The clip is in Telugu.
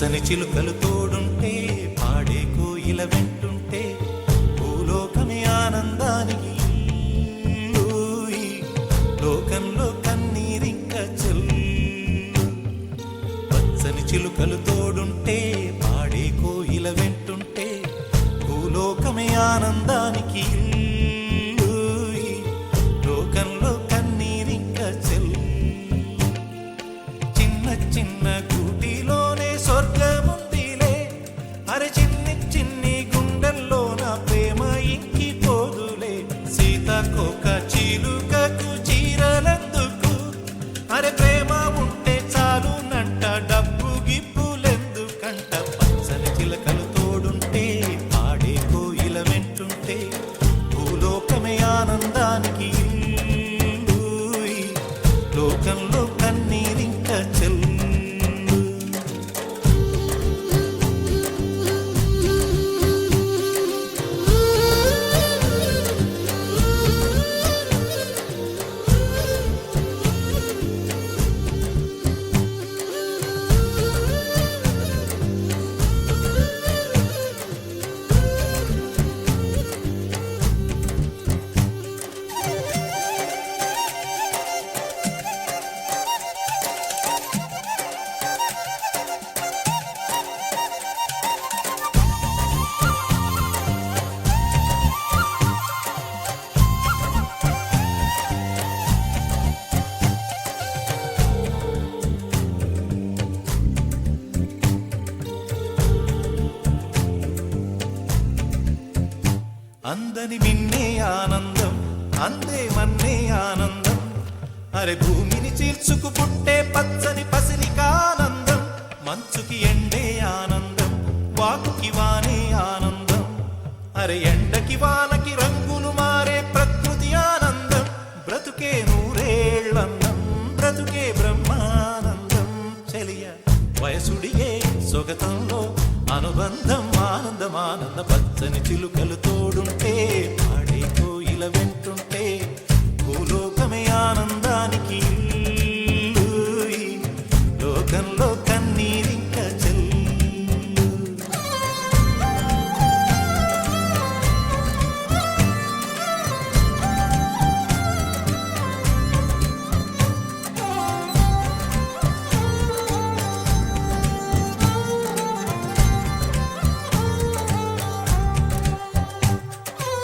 పచ్చని చిలుకలు తోడుంటే పాడే కోయిల వెంటుంటే భూలోకమే ఆనందానికి లోకంలో కన్నీరింక చెల్లు పచ్చని చిలుకలు తోడుంటే పాడే కోయిల వెంటుంటే భూలోకమే ఆనందానికి లోకంలో కన్నీరింక చెల్లు చిన్న చిన్న గూటిలోనే స్వర్గముందిలే అరే చిన్ని చిన్ని గుండెల్లో నా ప్రేమ ఇంకిపోదులే సీతాకోక చిలుకకు చీరలందుకు అరే ప్రేమ ఉంటే చాలు నంట డబ్బు గిప్పులెందుకంట పచ్చని చిలకలు తోడుంటే పాడే కోయిల వెంటుంటే భూలోకమే ఆనందానికి లోకంలో కన్నీరింక చెల్లు అందని మిన్నే ఆనందం అందే మన్నే ఆనందం అరే భూమిని చీల్చుకు పుట్టే పచ్చని పసిరికానందం మంచుకి ఎండే ఆనందం వాకుకి వానే ఆనందం అరే ఎండకి వానకి రంగులు మారే ప్రకృతి ఆనందం బ్రతుకే నూరేళ్ళందం బ్రతుకే బ్రహ్మానందం చెలియ వయసుడిగే సొగతంలో అనుబంధం ఆనందం ఆనంద పచ్చని చిలుకలు తోడుంటే